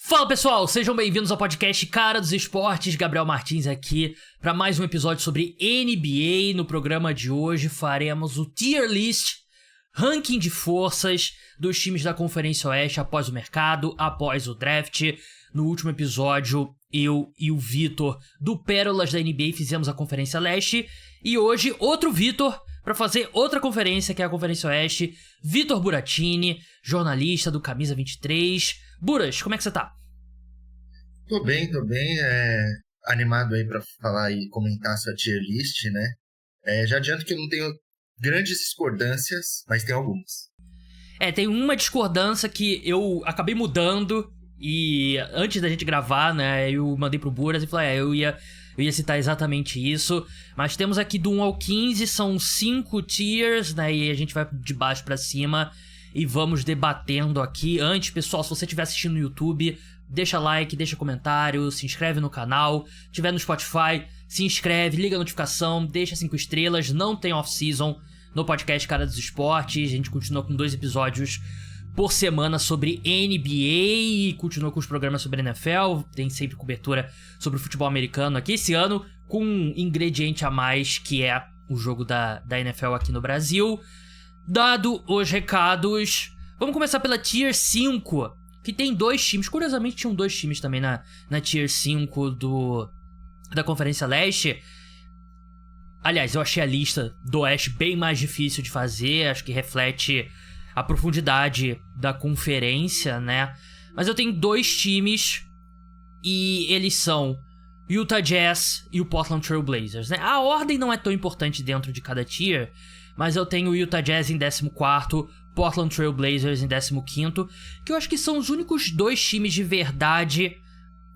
Fala pessoal, sejam bem-vindos ao podcast Cara dos Esportes, Gabriel Martins aqui para mais um episódio sobre NBA. No programa de hoje faremos o Tier List, ranking de forças dos times da Conferência Oeste após o mercado, após o draft. No último episódio, eu e o Vitor do Pérolas da NBA fizemos a Conferência Leste e hoje outro Vitor para fazer outra conferência, que é a Conferência Oeste, Vitor Buratini, jornalista do Camisa 23. Buras, como é que você tá? Tô bem, animado aí pra falar e comentar sua tier list, né? Já adianto que eu não tenho grandes discordâncias, mas tem algumas. Tem uma discordância que eu acabei mudando e antes da gente gravar, né, eu mandei pro Buras e falei, eu ia citar exatamente isso, mas temos aqui do 1 ao 15, são 5 tiers, né, e a gente vai de baixo pra cima e vamos debatendo aqui. Antes, pessoal, se você estiver assistindo no YouTube, deixa like, deixa comentário, se inscreve no canal. Se estiver no Spotify, se inscreve, liga a notificação, deixa 5 estrelas. Não tem off-season no podcast Cara dos Esportes. A gente continua com 2 episódios por semana sobre NBA e continua com os programas sobre NFL. Tem sempre cobertura sobre o futebol americano aqui. Esse ano com um ingrediente a mais, que é o jogo da NFL aqui no Brasil. Dado os recados, vamos começar pela Tier 5, que tem 2 times. Curiosamente, tinham 2 times também na Tier 5 da Conferência Leste. Aliás, eu achei a lista do Oeste bem mais difícil de fazer. Acho que reflete a profundidade da conferência, né? Mas eu tenho 2 times e eles são Utah Jazz e o Portland Trail Blazers, né? A ordem não é tão importante dentro de cada tier, mas eu tenho o Utah Jazz em 14º, Portland Trail Blazers em 15º, que eu acho que são os únicos 2 times de verdade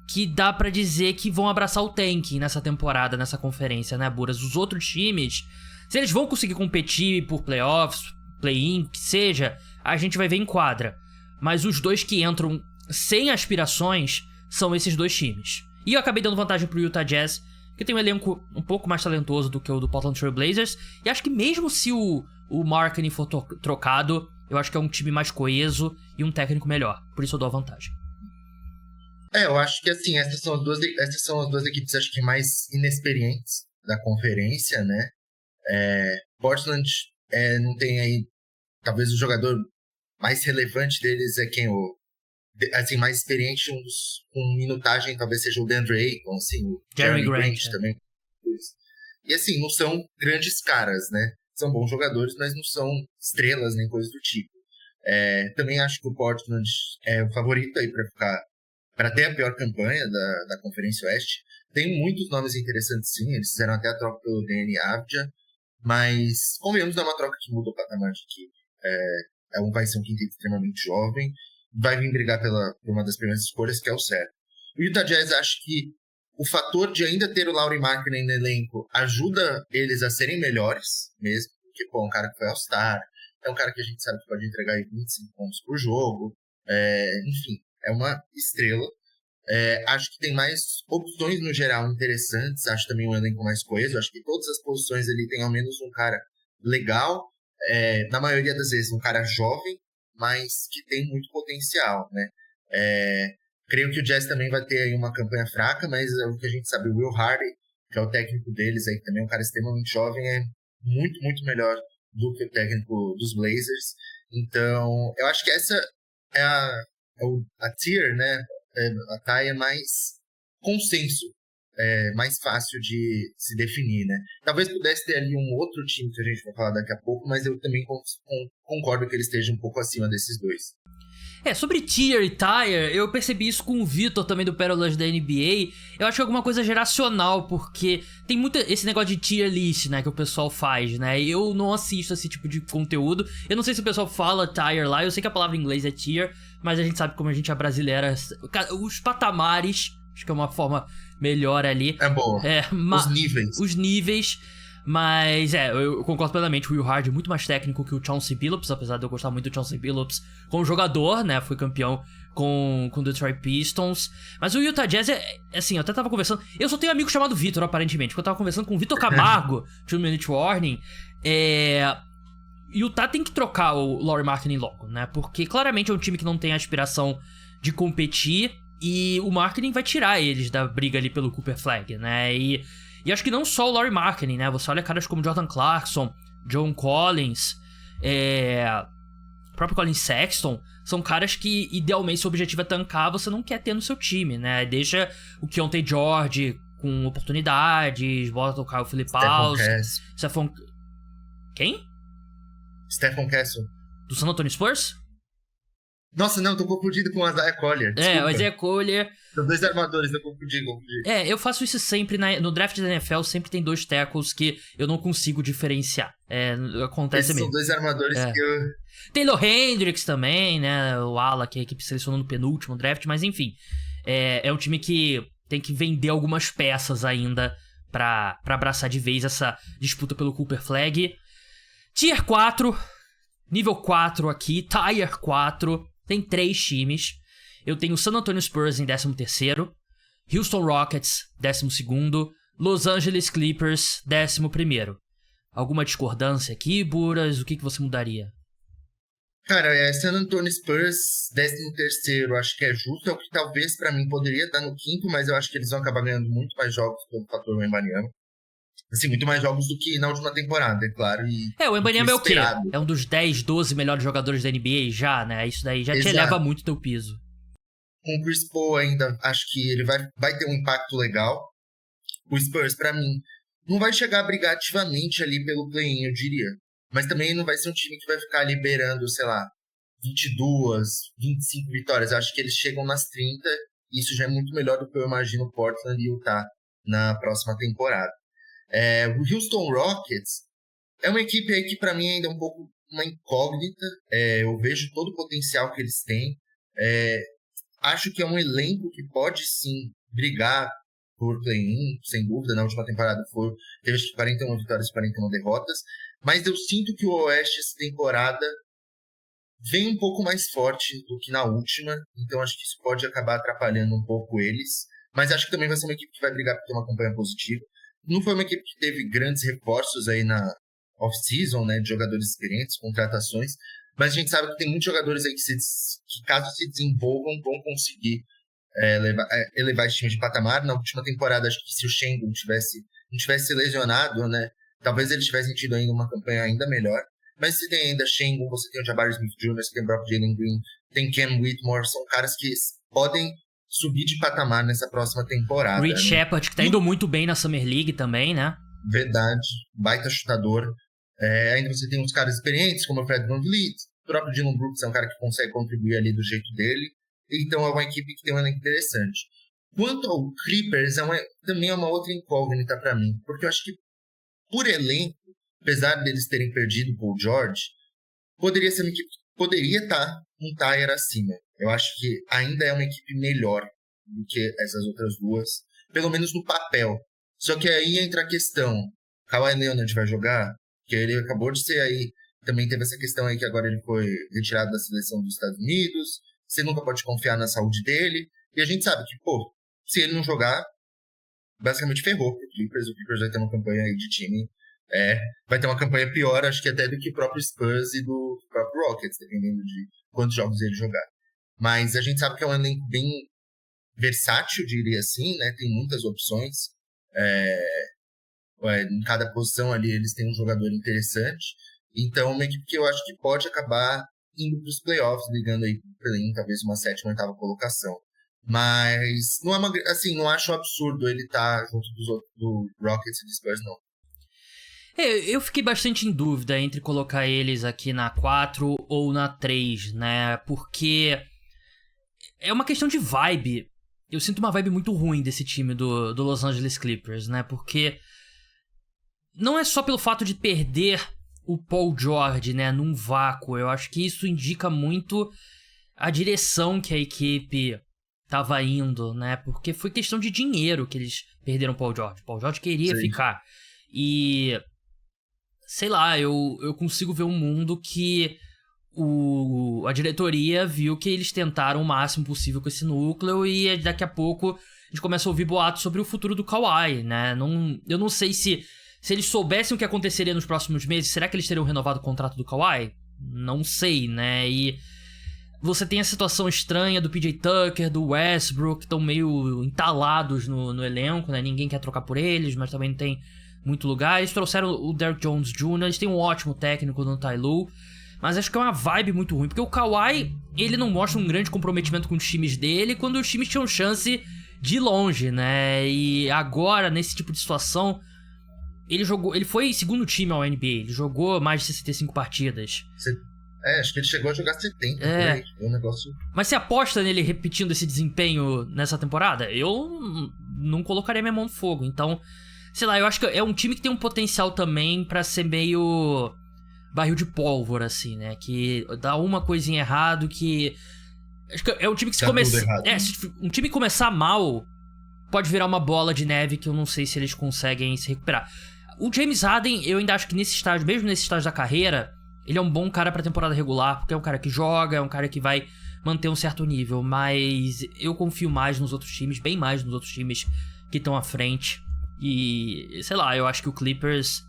que dá pra dizer que vão abraçar o tanking nessa temporada, nessa conferência, né, Buras? Os outros times, se eles vão conseguir competir por playoffs, play-in, que seja, a gente vai ver em quadra. Mas os 2 que entram sem aspirações são esses 2 times. E eu acabei dando vantagem pro Utah Jazz, que tem um elenco um pouco mais talentoso do que o do Portland Trail Blazers. E acho que mesmo se o Markkanen for trocado, eu acho que é um time mais coeso e um técnico melhor. Por isso eu dou a vantagem. Eu acho que assim, essas são as duas equipes acho que mais inexperientes da conferência, né? Portland não tem aí, talvez o jogador mais relevante deles é quem assim, mais experiente, com minutagem, talvez seja o DeAndre Ayton, assim, o Jeremy Grant também. E assim, não são grandes caras, né? São bons jogadores, mas não são estrelas nem coisa do tipo. Também acho que o Portland é o favorito aí para ter a pior campanha da Conferência Oeste. Tem muitos nomes interessantes, sim. Eles fizeram até a troca pelo Deni Avdija, mas convenhamos, é uma troca que muda o patamar de equipe. Vai ser um quinteto extremamente jovem, vai vir brigar por uma das primeiras escolhas, que é o certo. O Utah Jazz, acho que o fator de ainda ter o Lauri Markkanen no elenco ajuda eles a serem melhores mesmo, porque é um cara que foi All-Star, é um cara que a gente sabe que pode entregar aí 25 pontos por jogo, enfim, é uma estrela. Acho que tem mais opções no geral interessantes, acho também um elenco mais coeso, acho que todas as posições ali tem ao menos um cara legal, na maioria das vezes um cara jovem, mas que tem muito potencial, né? Creio que o Jazz também vai ter aí uma campanha fraca, mas é o que a gente sabe, o Will Hardy, que é o técnico deles aí também, um cara extremamente jovem, é muito, muito melhor do que o técnico dos Blazers. Então, eu acho que essa é a tier, né? A taia mais consenso, mais fácil de se definir, né? Talvez pudesse ter ali um outro time que a gente vai falar daqui a pouco, mas eu também concordo que ele esteja um pouco acima desses 2. Sobre tier e tire, eu percebi isso com o Vitor também do Pérolas da NBA. Eu acho que é alguma coisa geracional, porque tem muito esse negócio de tier list, né, que o pessoal faz, né? Eu não assisto esse tipo de conteúdo. Eu não sei se o pessoal fala tire lá, eu sei que a palavra em inglês é tier, mas a gente sabe como a gente é brasileira. Os patamares, acho que é uma forma melhor ali. É bom. Os níveis. Mas eu concordo plenamente, o Will Hardy é muito mais técnico que o Chauncey Billups, apesar de eu gostar muito do Chauncey Billups como jogador, né, foi campeão com o Detroit Pistons. Mas o Utah Jazz assim, eu até tava conversando, eu só tenho um amigo chamado Vitor, aparentemente, porque eu tava conversando com o Vitor Camargo, 2 Minute Warning, Utah tem que trocar o Lauri Markkanen logo, né, porque claramente é um time que não tem a aspiração de competir, E o Marketing vai tirar eles da briga ali pelo Cooper Flag, né? E acho que não só o Lauri Marketing, né? Você olha caras como Jordan Clarkson, John Collins, o próprio Colin Sexton, são caras que, idealmente, seu objetivo é tancar, você não quer ter no seu time, né? Deixa o Keontae George com oportunidades, bota o Kyle Filipowski, Stephon... Quem? Stephon Castle. Do San Antonio Spurs? Nossa, não, tô confundido com o Isaiah Collier. Desculpa. O Isaiah Collier. São 2 armadores, eu confundi. Eu faço isso sempre, no draft da NFL, sempre tem 2 tackles que eu não consigo diferenciar. Acontece mesmo. São 2 armadores que eu... Taylor Hendricks também, né, o ala que a equipe selecionou no penúltimo draft, mas enfim. É um time que tem que vender algumas peças ainda pra abraçar de vez essa disputa pelo Cooper Flag. Tier 4, nível 4 aqui, Tier 4, tem 3 times. Eu tenho o San Antonio Spurs em 13º, Houston Rockets, 12º, Los Angeles Clippers, 11º. Alguma discordância aqui, Buras? O que você mudaria? Cara, San Antonio Spurs, 13º, acho que é justo. É o que talvez pra mim poderia estar no 5º, mas eu acho que eles vão acabar ganhando muito mais jogos pelo fator Wembanyama. Assim, muito mais jogos do que na última temporada, é claro. O Wembanyama é o quê? É um dos 10, 12 melhores jogadores da NBA já, né? Isso daí já te eleva muito teu piso. Com o Chris Paul ainda, acho que ele vai ter um impacto legal. O Spurs, pra mim, não vai chegar a brigar ativamente ali pelo play-in, eu diria. Mas também não vai ser um time que vai ficar liberando, sei lá, 22, 25 vitórias. Eu acho que eles chegam nas 30, e isso já é muito melhor do que eu imagino o Portland e o Utah na próxima temporada. O Houston Rockets é uma equipe aí que pra mim ainda é um pouco uma incógnita. Eu vejo todo o potencial que eles têm. Acho que é um elenco que pode sim brigar por play-in, sem dúvida. Na última temporada teve acho que 41 vitórias e 41 derrotas. Mas eu sinto que o Oeste essa temporada vem um pouco mais forte do que na última. Então acho que isso pode acabar atrapalhando um pouco eles. Mas acho que também vai ser uma equipe que vai brigar por ter uma campanha positiva. Não foi uma equipe que teve grandes reforços aí na off-season, né, de jogadores experientes, contratações, mas a gente sabe que tem muitos jogadores aí que caso se desenvolvam, vão conseguir elevar esse time de patamar. Na última temporada, acho que se o Şengün não tivesse lesionado, né, talvez eles tivessem tido ainda uma campanha ainda melhor. Mas você tem ainda Şengün, você tem o Jabari Smith Jr., você tem o próprio Jalen Green, tem Cam Whitmore, são caras que podem subir de patamar nessa próxima temporada. Reed Shepard, que tá indo muito bem na Summer League também, né? Verdade, baita chutador. Ainda você tem uns caras experientes, como o Fred VanVleet, o próprio Dillon Brooks é um cara que consegue contribuir ali do jeito dele. Então é uma equipe que tem um elenco interessante. Quanto ao Clippers, também é uma outra incógnita pra mim, porque eu acho que por elenco, apesar deles terem perdido o Paul George, poderia ser uma equipe que poderia estar um tier acima. Eu acho que ainda é uma equipe melhor do que essas outras duas, pelo menos no papel. Só que aí entra a questão, Kawhi Leonard vai jogar? Porque ele acabou de ser aí, também teve essa questão aí que agora ele foi retirado da seleção dos Estados Unidos, você nunca pode confiar na saúde dele, e a gente sabe que, se ele não jogar, basicamente ferrou pro Clippers. O Clippers vai ter uma campanha aí de time, vai ter uma campanha pior, acho que até do que o próprio Spurs e do próprio Rockets, dependendo de quantos jogos ele jogar. Mas a gente sabe que é um elenco bem versátil, diria assim, né? Tem muitas opções. Em cada posição ali eles têm um jogador interessante. Então, uma equipe que eu acho que pode acabar indo para os playoffs, ligando aí para talvez uma 7ª, 8ª colocação. Mas não é não acho um absurdo ele estar junto do Rockets e do Spurs, não. Eu fiquei bastante em dúvida entre colocar eles aqui na 4 ou na 3, né? Porque é uma questão de vibe. Eu sinto uma vibe muito ruim desse time do Los Angeles Clippers, né? Porque não é só pelo fato de perder o Paul George, né, num vácuo. Eu acho que isso indica muito a direção que a equipe tava indo, né? Porque foi questão de dinheiro que eles perderam o Paul George. O Paul George queria ficar. E sei lá, eu consigo ver um mundo que a diretoria viu que eles tentaram o máximo possível com esse núcleo e daqui a pouco a gente começa a ouvir boatos sobre o futuro do Kawhi, né? Eu não sei se eles soubessem o que aconteceria nos próximos meses, será que eles teriam renovado o contrato do Kawhi? Não sei, né? E Você tem a situação estranha do PJ Tucker, do Westbrook, que estão meio entalados no elenco, né? Ninguém quer trocar por eles, mas também não tem muito lugar. Eles trouxeram o Derrick Jones Jr., eles têm um ótimo técnico no Ty Lue, mas acho que é uma vibe muito ruim, porque o Kawhi, ele não mostra um grande comprometimento com os times dele quando os times tinham chance de ir longe, né? E agora, nesse tipo de situação, ele foi segundo time ao NBA, ele jogou mais de 65 partidas. Acho que ele chegou a jogar 70. Foi um negócio... Mas você aposta nele repetindo esse desempenho nessa temporada? Eu não colocaria minha mão no fogo. Então, sei lá, eu acho que é um time que tem um potencial também pra ser meio barril de pólvora, assim, né? Que dá uma coisinha errado que... Acho que é um time que se começar... se um time começar mal, pode virar uma bola de neve que eu não sei se eles conseguem se recuperar. O James Harden, eu ainda acho que nesse estágio, mesmo nesse estágio da carreira... Ele é um bom cara pra temporada regular, porque é um cara que joga, é um cara que vai manter um certo nível, mas eu confio mais nos outros times, bem mais nos outros times que estão à frente. E, sei lá, eu acho que o Clippers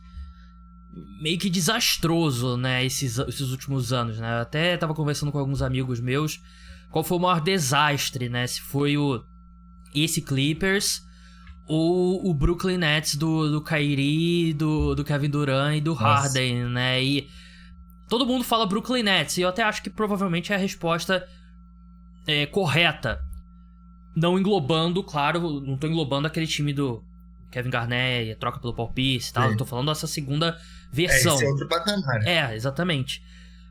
meio que desastroso, né, esses últimos anos, né? Eu até tava conversando com alguns amigos meus qual foi o maior desastre, né? Se foi esse Clippers ou o Brooklyn Nets do Kyrie, do Kevin Durant e do Harden, né? E todo mundo fala Brooklyn Nets, e eu até acho que provavelmente é a resposta correta. Não englobando, claro, não tô englobando aquele time do Kevin Garnett, troca pelo Paul Pierce e tal. Eu tô falando dessa segunda versão. Esse é outro patamar. Exatamente.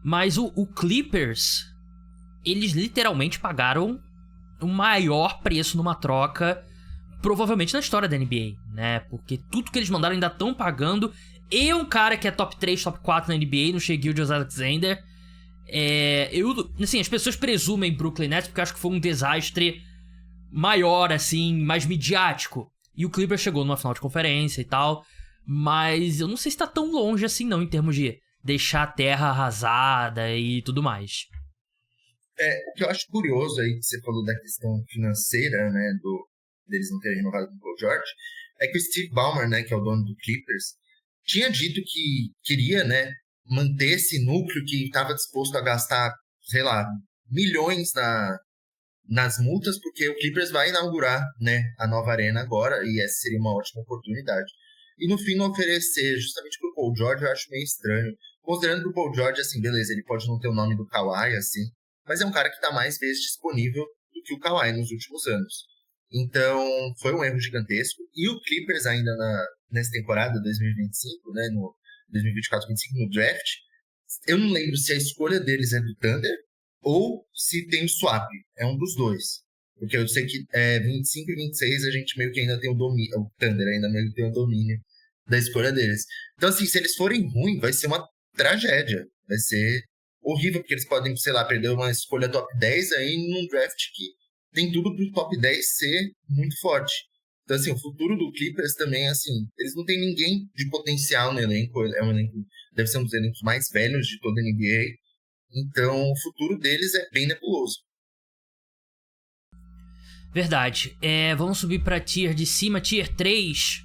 Mas o Clippers, eles literalmente pagaram o maior preço numa troca, provavelmente na história da NBA, né? Porque tudo que eles mandaram ainda estão pagando. E um cara que é top 3, top 4 na NBA, no Shai Gilgeous-Alexander. Assim, as pessoas presumem Brooklyn Nets porque eu acho que foi um desastre maior, assim, mais midiático. E o Clippers chegou numa final de conferência e tal. Mas eu não sei se tá tão longe assim não, em termos de deixar a terra arrasada e tudo mais. O que eu acho curioso aí, que você falou da questão financeira, né, deles não terem renovado com o Paul George, é que o Steve Ballmer, né, que é o dono do Clippers, tinha dito que queria, né, manter esse núcleo, que estava disposto a gastar, sei lá, milhões nas multas, porque o Clippers vai inaugurar, né, a nova arena agora, e essa seria uma ótima oportunidade. E no fim não oferecer justamente pro Paul George, eu acho meio estranho. Considerando que o Paul George, assim, beleza, ele pode não ter o nome do Kawhi, assim, mas é um cara que está mais vezes disponível do que o Kawhi nos últimos anos. Então, foi um erro gigantesco. E o Clippers ainda nessa temporada 2025, né, no 2024-25, no draft, eu não lembro se a escolha deles é do Thunder ou se tem o swap. É um dos dois. Porque eu sei que 25 e 26 a gente meio que ainda tem o domínio. O Thunder ainda meio que tem o domínio da escolha deles. Então, assim, se eles forem ruins, vai ser uma tragédia. Vai ser horrível, porque eles podem, sei lá, perder uma escolha top 10 aí num draft que tem tudo pro top 10 ser muito forte. Então, assim, o futuro do Clippers também, assim, eles não têm ninguém de potencial no elenco. É um elenco, deve ser um dos elencos mais velhos de toda a NBA. Então, o futuro deles é bem nebuloso. Verdade. Vamos subir pra tier de cima. Tier 3,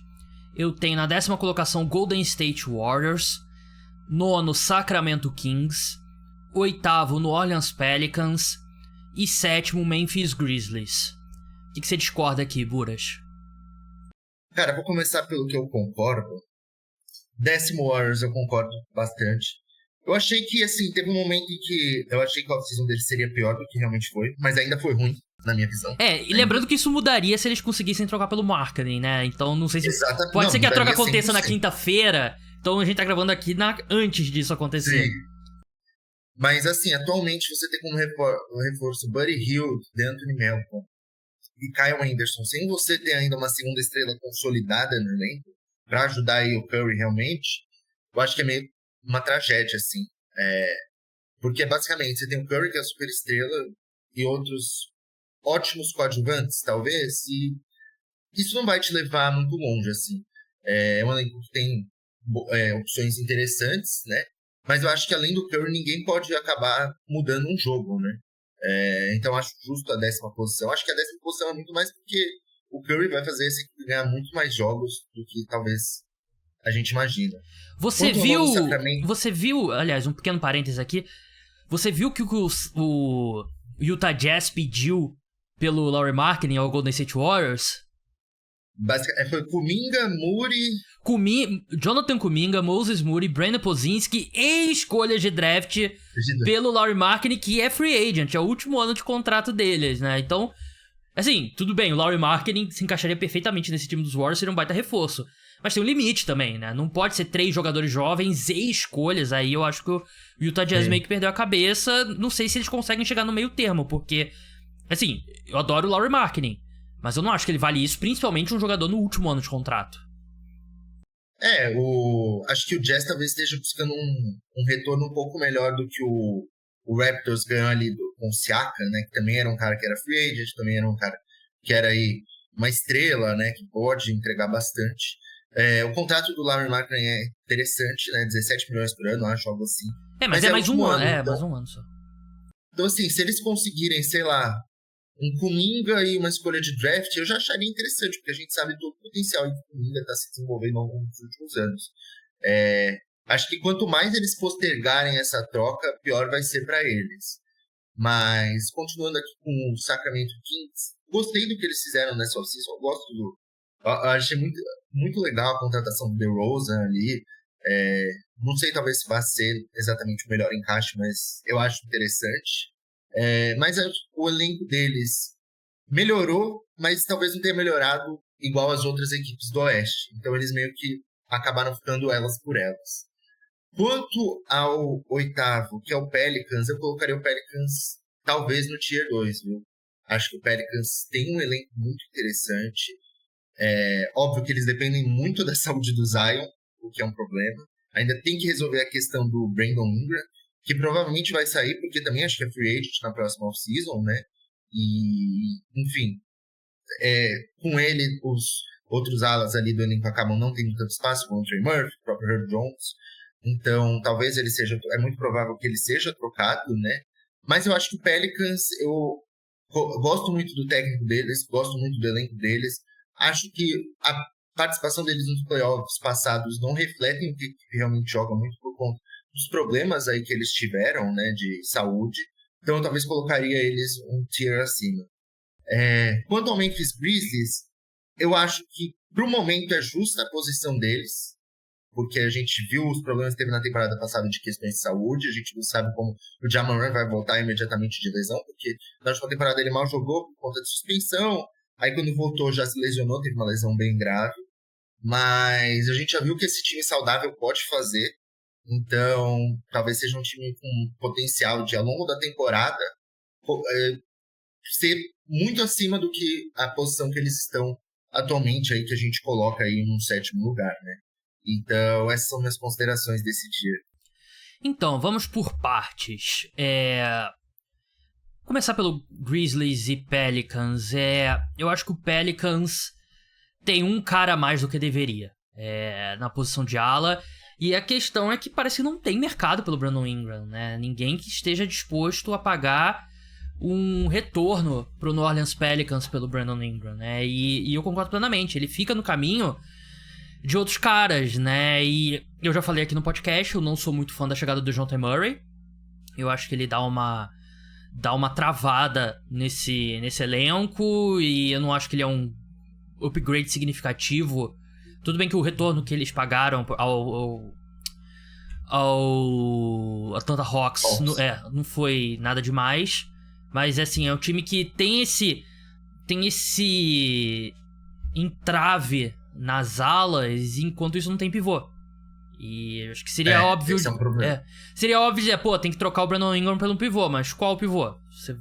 eu tenho na 10ª colocação Golden State Warriors. 9º, Sacramento Kings. 8º, New Orleans Pelicans. E 7º, Memphis Grizzlies. O que você discorda aqui, Buras? Cara, vou começar pelo que eu concordo. 10º Warriors eu concordo bastante. Eu achei que, assim, teve um momento em que eu achei que a off-season deles seria pior do que realmente foi, mas ainda foi ruim, na minha visão. E lembrando que isso mudaria se eles conseguissem trocar pelo marketing, né? Então não sei se... Exatamente. Pode ser que a troca aconteça 100%. Na quinta-feira, então a gente tá gravando aqui antes disso acontecer. Sim. Mas, assim, atualmente você tem como reforço Buddy Hield, Anthony Melton e Kyle Anderson, sem você ter ainda uma segunda estrela consolidada no elenco, pra ajudar aí o Curry realmente, eu acho que é meio uma tragédia, assim. Porque, basicamente, você tem o Curry, que é a super estrela, e outros ótimos coadjuvantes, talvez, e isso não vai te levar muito longe, assim. É um elenco que tem opções interessantes, né? Mas eu acho que além do Curry, ninguém pode acabar mudando um jogo, né? Então acho justo a 10ª posição. Acho que a 10ª posição é muito mais porque o Curry vai fazer esse equipe ganhar muito mais jogos do que talvez a gente imagina. Você viu, aliás, um pequeno parênteses aqui, Você viu que o Utah Jazz pediu pelo Lauri Markkanen ao Golden State Warriors? Foi Kuminga, Moody... Jonathan Kuminga, Moses Moody, Brandon Pozinski e escolhas de draft pelo Lauri Markkanen, que é free agent, é o último ano de contrato deles, né? Então, assim, tudo bem, o Lauri Markkanen se encaixaria perfeitamente nesse time dos Warriors, seria um baita reforço. Mas tem um limite também, né? Não pode ser 3 jogadores jovens e escolhas. Aí eu acho que o Utah Jazz meio que perdeu a cabeça. Não sei se eles conseguem chegar no meio termo, porque... Assim, eu adoro o Lauri Markkanen, mas eu não acho que ele vale isso, principalmente um jogador no último ano de contrato. Acho que o Jazz talvez esteja buscando um retorno um pouco melhor do que o Raptors ganhou ali com o Siakam, né? Que também era um cara que era free agent, também era um cara que era aí uma estrela, né? Que pode entregar bastante. O contrato do Lauri Markkanen é interessante, né? 17 milhões por ano, acho, algo assim. Mas é mais um ano. Mais um ano só. Então, assim, se eles conseguirem, sei lá, um Kuminga e uma escolha de draft, eu já acharia interessante, porque a gente sabe todo o potencial que o Kuminga está se desenvolvendo nos últimos anos. Acho que quanto mais eles postergarem essa troca, pior vai ser para eles. Mas, continuando aqui com o Sacramento Kings, gostei do que eles fizeram nessa off-season, eu gosto eu achei muito, muito legal a contratação do DeRozan ali. Não sei, talvez vai ser exatamente o melhor encaixe, mas eu acho interessante. Mas o elenco deles melhorou, mas talvez não tenha melhorado igual as outras equipes do Oeste. Então eles meio que acabaram ficando elas por elas. Quanto ao oitavo, que é o Pelicans, eu colocaria o Pelicans talvez no Tier 2, viu? Acho que o Pelicans tem um elenco muito interessante. Óbvio que eles dependem muito da saúde do Zion, o que é um problema. Ainda tem que resolver a questão do Brandon Ingram, que provavelmente vai sair, porque também acho que é free agent na próxima off-season, né? E, enfim, com ele, os outros alas ali do elenco acabam não tendo tanto espaço, como o Trey Murphy, o próprio Herb Jones. Então, talvez ele seja... É muito provável que ele seja trocado, né? Mas eu acho que o Pelicans, eu gosto muito do técnico deles, gosto muito do elenco deles. Acho que a participação deles nos playoffs passados não refletem o que realmente joga, muito por conta dos problemas aí que eles tiveram, né, de saúde. Então eu talvez colocaria eles um tier acima. Quanto ao Memphis Grizzlies, eu acho que pro momento é justa a posição deles, porque a gente viu os problemas que teve na temporada passada de questões de saúde, a gente não sabe como o Ja Morant vai voltar imediatamente de lesão, porque na última temporada ele mal jogou por conta de suspensão, aí quando voltou já se lesionou, teve uma lesão bem grave, mas a gente já viu que esse time saudável pode fazer. Então, talvez seja um time com potencial de, ao longo da temporada, ser muito acima do que a posição que eles estão atualmente, aí, que a gente coloca aí no 7º lugar, né? Então, essas são minhas considerações desse dia. Então, vamos por partes. Começar pelo Grizzlies e Pelicans. Eu acho que o Pelicans tem um cara a mais do que deveria na posição de ala. E a questão é que parece que não tem mercado pelo Brandon Ingram, né? Ninguém que esteja disposto a pagar um retorno pro New Orleans Pelicans pelo Brandon Ingram, né? E eu concordo plenamente. Ele fica no caminho de outros caras, né? E eu já falei aqui no podcast, eu não sou muito fã da chegada do Dejounte Murray. Eu acho que ele dá uma travada nesse elenco, e eu não acho que ele é um upgrade significativo. Tudo bem que o retorno que eles pagaram ao Atlanta Hawks não foi nada demais. Mas, assim, é um time que tem esse entrave nas alas, enquanto isso não tem pivô. E acho que seria óbvio... Esse é um problema. Seria óbvio dizer, tem que trocar o Brandon Ingram pelo pivô, mas qual pivô? Você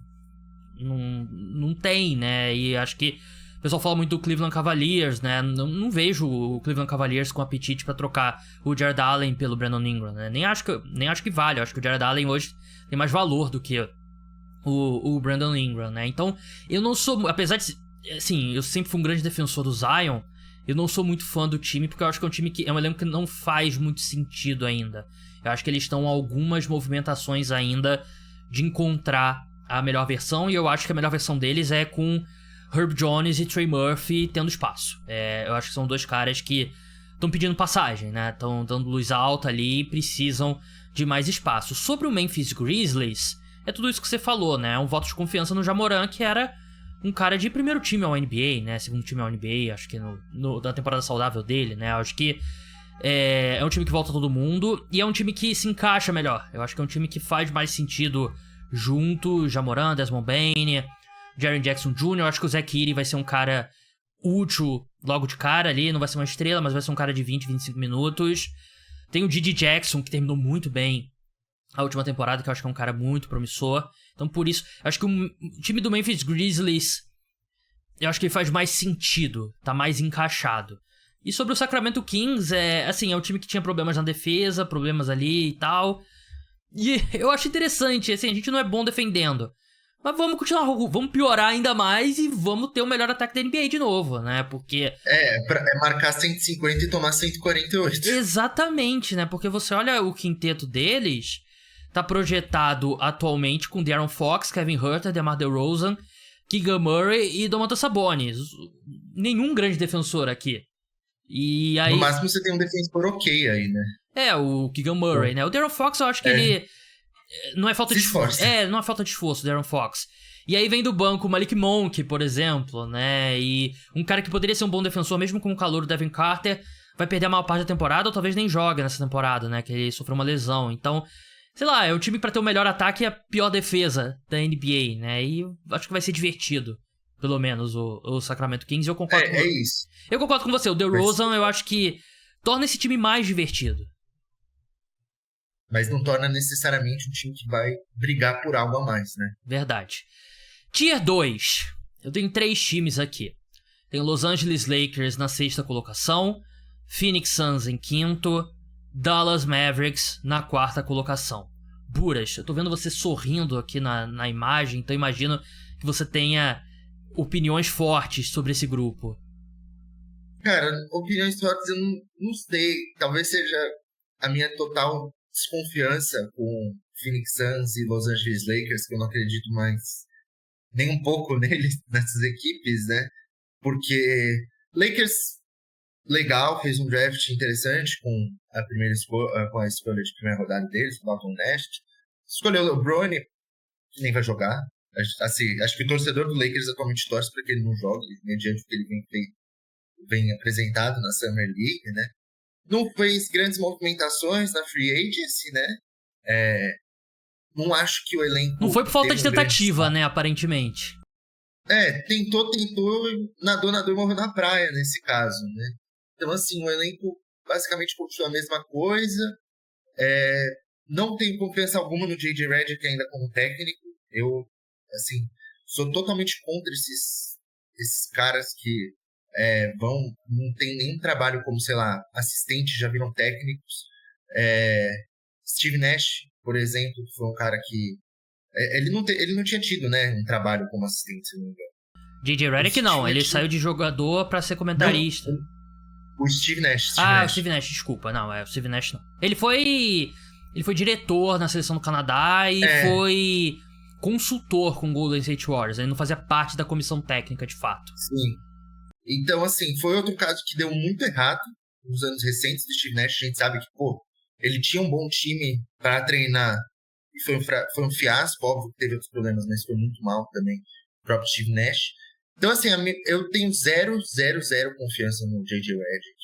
não tem, né? E acho que o pessoal fala muito do Cleveland Cavaliers, né? Não vejo o Cleveland Cavaliers com apetite pra trocar o Jared Allen pelo Brandon Ingram, né? Nem acho que vale. Eu acho que o Jared Allen hoje tem mais valor do que o Brandon Ingram, né? Então, eu não sou... Apesar de... Assim, eu sempre fui um grande defensor do Zion, eu não sou muito fã do time, porque eu acho que é um time que... É um elenco que não faz muito sentido ainda. Eu acho que eles estão algumas movimentações ainda de encontrar a melhor versão, e eu acho que a melhor versão deles é com Herb Jones e Trey Murphy tendo espaço. Eu acho que são dois caras que estão pedindo passagem, né? Estão dando luz alta ali e precisam de mais espaço. Sobre o Memphis Grizzlies, é tudo isso que você falou, né? Um voto de confiança no Ja Morant, que era um cara de primeiro time ao NBA, né? Segundo time ao NBA, acho que na temporada saudável dele, né? Acho que é um time que volta todo mundo e é um time que se encaixa melhor. Eu acho que é um time que faz mais sentido junto. Ja Morant, Desmond Bane, Jaren Jackson Jr. Eu acho que o Zach Edey vai ser um cara útil logo de cara ali. Não vai ser uma estrela, mas vai ser um cara de 20, 25 minutos. Tem o Didi Jackson, que terminou muito bem a última temporada, que eu acho que é um cara muito promissor. Então, por isso, eu acho que o time do Memphis Grizzlies, eu acho que ele faz mais sentido, tá mais encaixado. E sobre o Sacramento Kings, é um time que tinha problemas na defesa, problemas ali e tal. E eu acho interessante, assim, a gente não é bom defendendo. Mas vamos continuar, vamos piorar ainda mais e vamos ter o melhor ataque da NBA de novo, né? Porque... É marcar 150 e tomar 148. Exatamente, né? Porque você olha o quinteto deles, tá projetado atualmente com De'Aaron Fox, Kevin Huerter, DeMar DeRozan, Keegan Murray e Domantas Sabonis. Nenhum grande defensor aqui. E aí... No máximo você tem um defensor ok aí, né? O Keegan Murray, né? O De'Aaron Fox eu acho que ele... Não é falta de esforço. Não é falta de esforço, De'Aaron Fox. E aí vem do banco o Malik Monk, por exemplo, né? E um cara que poderia ser um bom defensor, mesmo com o calor do Devin Carter, vai perder a maior parte da temporada ou talvez nem joga nessa temporada, né? Que ele sofreu uma lesão. Então, sei lá, é um time pra ter o melhor ataque e a pior defesa da NBA, né? E acho que vai ser divertido, pelo menos, o Sacramento Kings. Eu concordo com isso. Eu concordo com você. O DeRozan, eu acho que torna esse time mais divertido. Mas não torna necessariamente um time que vai brigar por algo a mais, né? Verdade. Tier 2. Eu tenho 3 times aqui. Tem Los Angeles Lakers na 6ª colocação, Phoenix Suns em 5º, Dallas Mavericks na 4ª colocação. Buras, eu tô vendo você sorrindo aqui na imagem, então imagino que você tenha opiniões fortes sobre esse grupo. Cara, opiniões fortes eu não sei. Talvez seja a minha total desconfiança com Phoenix Suns e Los Angeles Lakers, que eu não acredito mais nem um pouco neles, nessas equipes, né? Porque Lakers, legal, fez um draft interessante com a escolha de primeira rodada deles, o Dalton Nash. Escolheu o LeBron, que nem vai jogar. Assim, acho que o torcedor do Lakers atualmente torce para que ele não jogue, mediante o que ele vem apresentado na Summer League, né? Não fez grandes movimentações na Free Agency, né? Não acho que o elenco... Não foi por falta de tentativa, né, aparentemente. Tentou, nadou e morreu na praia, nesse caso, né? Então, assim, o elenco basicamente continua a mesma coisa. Não tenho confiança alguma no J.J. Redick ainda como técnico. Eu, assim, sou totalmente contra esses caras que não tem nenhum trabalho como, sei lá, assistentes, já viram técnicos. Steve Nash, por exemplo, que foi um cara que ele não tinha tido, né, um trabalho como assistente, se não me engano. J.J. Redick não, ele saiu de jogador pra ser comentarista. Não, o Steve Nash. O Steve Nash, desculpa, não, o Steve Nash não. Ele foi diretor na seleção do Canadá e foi consultor com o Golden State Warriors, ele não fazia parte da comissão técnica, de fato. Sim. Então, assim, foi outro caso que deu muito errado nos anos recentes do Steve Nash. A gente sabe que, ele tinha um bom time para treinar e foi um fiasco, óbvio que teve outros problemas, mas foi muito mal também o próprio Steve Nash. Então, assim, eu tenho zero confiança no J.J. Redick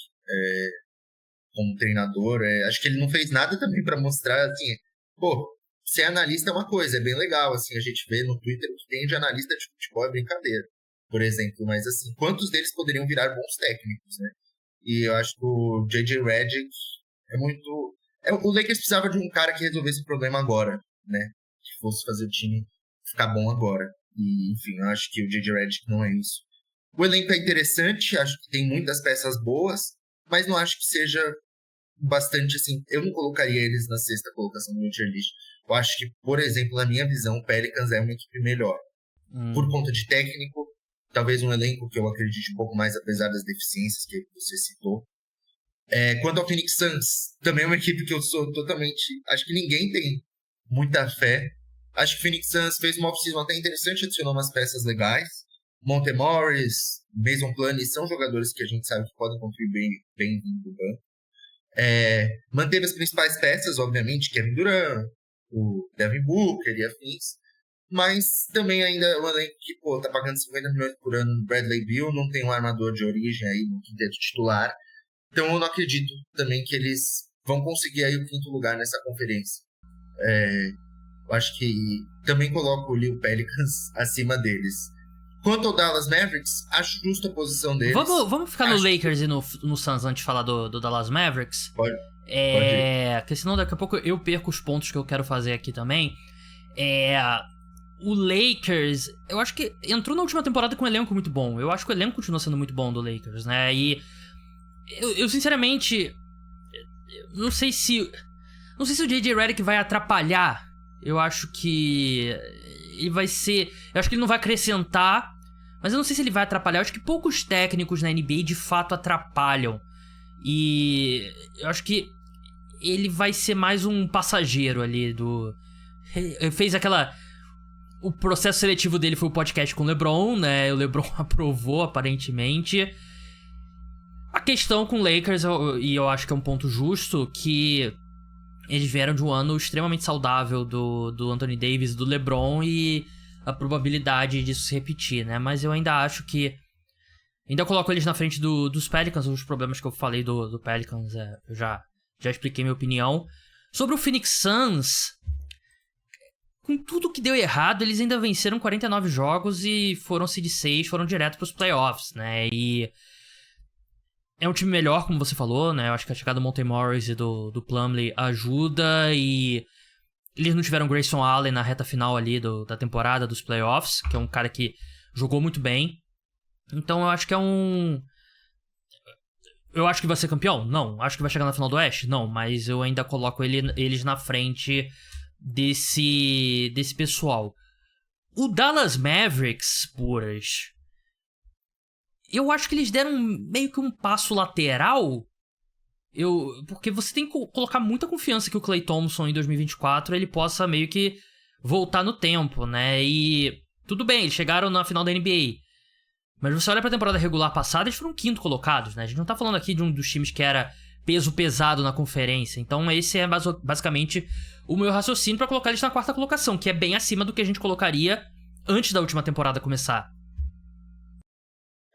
como treinador. Acho que ele não fez nada também para mostrar, assim, ser analista é uma coisa, é bem legal, assim, a gente vê no Twitter o que tem de analista de futebol é brincadeira, por exemplo, mas assim, quantos deles poderiam virar bons técnicos, né? E eu acho que o J.J. Redick o Lakers precisava de um cara que resolvesse o problema agora, né? Que fosse fazer o time ficar bom agora. E, enfim, eu acho que o J.J. Redick não é isso. O elenco é interessante, acho que tem muitas peças boas, mas não acho que seja bastante, assim, eu não colocaria eles na 6ª colocação do tier list. Eu acho que, por exemplo, na minha visão, o Pelicans é uma equipe melhor. Por conta de técnico, talvez um elenco que eu acredite um pouco mais, apesar das deficiências que você citou. Quanto ao Phoenix Suns, também é uma equipe que eu sou totalmente... Acho que ninguém tem muita fé. Acho que o Phoenix Suns fez uma off-season até interessante, adicionou umas peças legais. Monte Morris, Mason Plumlee são jogadores que a gente sabe que podem contribuir bem vindo do banco. Manteve as principais peças, obviamente, Kevin Durant, o Devin Booker e afins. Mas também ainda é um elenco que, tá pagando 50 milhões por ano no Bradley Beal, não tem um armador de origem aí no quinteto titular. Então eu não acredito também que eles vão conseguir aí o 5º lugar nessa conferência. Eu acho que também coloco o Lil Pelicans acima deles. Quanto ao Dallas Mavericks, acho justa a posição deles. Vamos ficar no Lakers e no Suns antes de falar do Dallas Mavericks? Pode. Porque senão daqui a pouco eu perco os pontos que eu quero fazer aqui também. O Lakers, eu acho que entrou na última temporada com um elenco muito bom. Eu acho que o elenco continua sendo muito bom do Lakers, né? E eu sinceramente não sei se o J.J. Redick vai atrapalhar. Eu acho que ele vai ser... Eu acho que ele não vai acrescentar, mas eu não sei se ele vai atrapalhar. Eu acho que poucos técnicos na NBA de fato atrapalham. E eu acho que ele vai ser mais um passageiro ali do... Ele fez aquela... O processo seletivo dele foi o podcast com o LeBron, né? O LeBron aprovou, aparentemente. A questão com o Lakers, e eu acho que é um ponto justo, que eles vieram de um ano extremamente saudável do Anthony Davis, do LeBron, e a probabilidade disso se repetir, né? Mas eu ainda acho que... Ainda coloco eles na frente dos Pelicans. Os problemas que eu falei do Pelicans, eu já expliquei minha opinião. Sobre o Phoenix Suns, com tudo que deu errado, eles ainda venceram 49 jogos e foram seed 6, foram direto pros playoffs, né? E é um time melhor, como você falou, né? Eu acho que a chegada do Monte Morris e do Plumlee ajuda, e eles não tiveram Grayson Allen na reta final ali da temporada dos playoffs, que é um cara que jogou muito bem. Então eu acho que eu acho que vai ser campeão? Não. Acho que vai chegar na final do Oeste? Não. Mas eu ainda coloco eles na frente desse pessoal. O Dallas Mavericks, puras, eu acho que eles deram meio que um passo lateral. Porque você tem que colocar muita confiança que o Klay Thompson em 2024 ele possa meio que voltar no tempo, né? E tudo bem, eles chegaram na final da NBA. Mas você olha pra temporada regular passada, eles foram 5º colocados, né? A gente não tá falando aqui de um dos times que era peso pesado na conferência. Então esse é basicamente o meu raciocínio pra colocar eles na 4ª colocação, que é bem acima do que a gente colocaria antes da última temporada começar.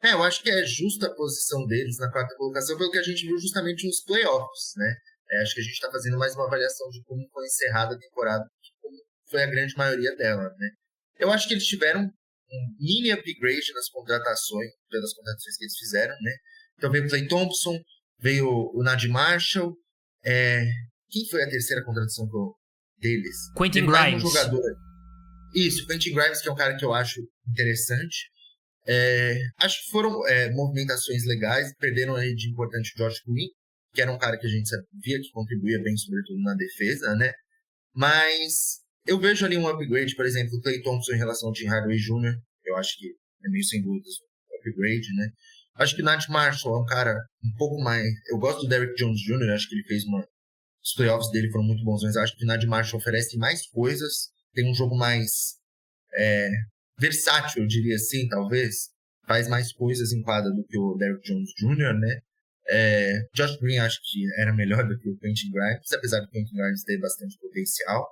Eu acho que é justa a posição deles na 4ª colocação pelo que a gente viu justamente nos playoffs, né? Acho que a gente tá fazendo mais uma avaliação de como foi encerrada a temporada, como foi a grande maioria dela, né? Eu acho que eles tiveram um mini upgrade nas contratações, pelas contratações que eles fizeram, né? Então veio o Klay Thompson, veio o Naji Marshall. Quem foi a terceira contratação deles? Quentin Grimes. Um jogador. Isso, Quentin Grimes, que é um cara que eu acho interessante. Acho que foram movimentações legais. Perderam aí de importante o Josh Green, que era um cara que a gente sabia que contribuía bem, sobretudo na defesa, né? Mas eu vejo ali um upgrade, por exemplo, o Klay Thompson em relação ao Tim Hardaway Jr. Eu acho que é meio sem dúvidas um upgrade, né? Acho que o Naji Marshall é um cara um pouco mais... Eu gosto do Derrick Jones Jr., acho que ele fez os playoffs dele foram muito bons, mas acho que o Naji Marshall oferece mais coisas, tem um jogo mais versátil, eu diria assim, talvez. Faz mais coisas em quadra do que o Derrick Jones Jr., né? Josh Green acho que era melhor do que o Quentin Grimes, apesar do Quentin Grimes ter bastante potencial.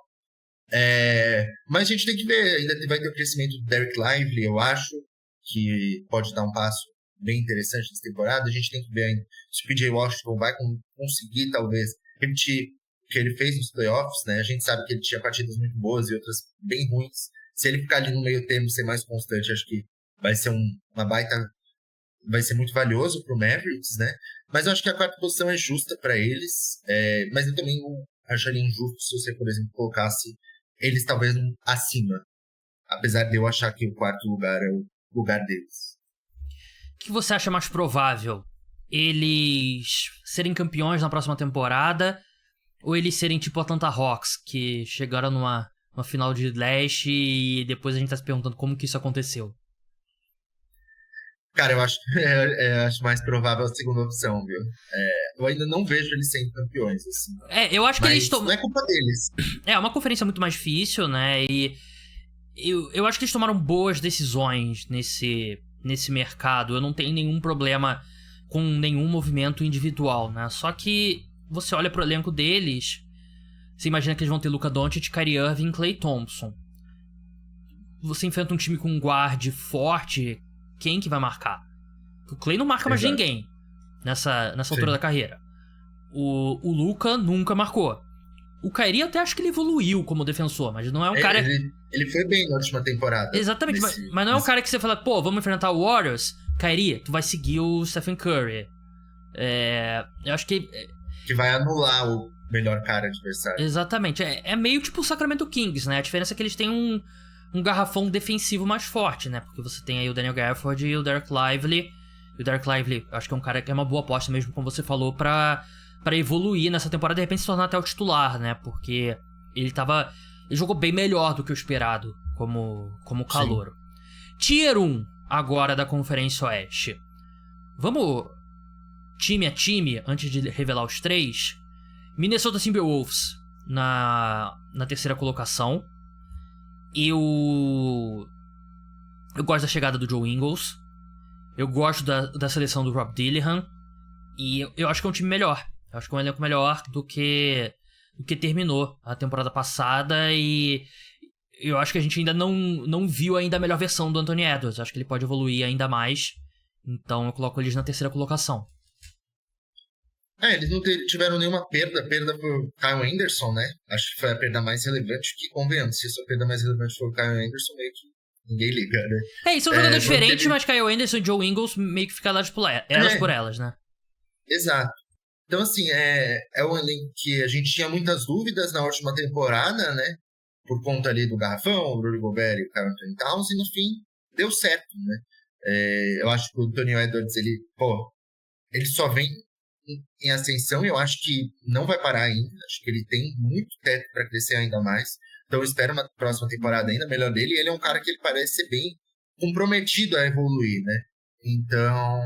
Mas a gente tem que ver, ainda vai ter o crescimento do Derek Lively, eu acho, que pode dar um passo bem interessante nessa temporada. A gente tem que ver ainda se o PJ Washington vai conseguir, talvez, repetir o que ele fez nos playoffs, né? A gente sabe que ele tinha partidas muito boas e outras bem ruins. Se ele ficar ali no meio termo, ser mais constante, acho que vai ser uma baita... Vai ser muito valioso pro Mavericks, né? Mas eu acho que a 4ª posição é justa para eles. Mas eu também acharia injusto se você, por exemplo, colocasse eles talvez acima. Apesar de eu achar que o 4º lugar é o lugar deles. O que você acha mais provável? Eles serem campeões na próxima temporada? Ou eles serem tipo a Atlanta Hawks, que chegaram numa final de leste e depois a gente tá se perguntando como que isso aconteceu? Cara, eu acho mais provável a segunda opção, viu? Eu ainda não vejo eles sendo campeões, assim. Eu acho que eles não é culpa deles. É uma conferência muito mais difícil, né? E eu acho que eles tomaram boas decisões nesse mercado. Eu não tenho nenhum problema com nenhum movimento individual, né? Só que você olha pro elenco deles, você imagina que eles vão ter Luka Doncic, Kyrie Irving e Klay Thompson. Você enfrenta um time com um guard forte, quem que vai marcar? O Klay não marca mais ninguém nessa altura da carreira. O Luka nunca marcou. O Kyrie até acho que ele evoluiu como defensor, mas não é um cara... Ele foi bem na última temporada. Exatamente, mas não é um cara que você fala, pô, vamos enfrentar o Warriors. Kyrie, tu vai seguir o Stephen Curry. Eu acho que... Que vai anular o melhor cara adversário. Exatamente, é meio tipo o Sacramento Kings, né? A diferença é que eles têm um garrafão defensivo mais forte, né? Porque você tem aí o Daniel Gafford e o Derek Lively. E o Derek Lively, acho que é um cara que é uma boa aposta mesmo, como você falou, pra evoluir nessa temporada, de repente se tornar até o titular, né? Porque ele jogou bem melhor do que o esperado como calouro. Tier 1 agora da Conferência Oeste. Vamos time a time, antes de revelar os 3. Minnesota Timberwolves na terceira colocação. Eu gosto da chegada do Joe Ingles. Eu gosto da seleção do Rob Dillingham. E eu acho que é um time melhor. Eu acho que é um elenco melhor do que terminou a temporada passada. E eu acho que a gente ainda não viu ainda a melhor versão do Anthony Edwards. Eu acho que ele pode evoluir ainda mais. Então eu coloco eles na terceira colocação. Eles não tiveram nenhuma perda. Perda por Kyle Anderson, né? Acho que foi a perda mais relevante, que convenhamos. Se a perda mais relevante for o Kyle Anderson, meio que ninguém liga, né? Isso é um jogador diferente, mas Kyle Anderson e Joe Ingles meio que ficaram elas por elas, né? Exato. Então, assim, é um elenco que a gente tinha muitas dúvidas na última temporada, né? Por conta ali do garrafão, o Rudy Gobert e o Karl Anthony Towns, e no fim deu certo, né? Eu acho que o Anthony Edwards, ele só vem em ascensão, e eu acho que não vai parar ainda. Acho que ele tem muito teto para crescer ainda mais. Então eu espero uma próxima temporada ainda melhor dele. E ele é um cara que ele parece ser bem comprometido a evoluir, né? Então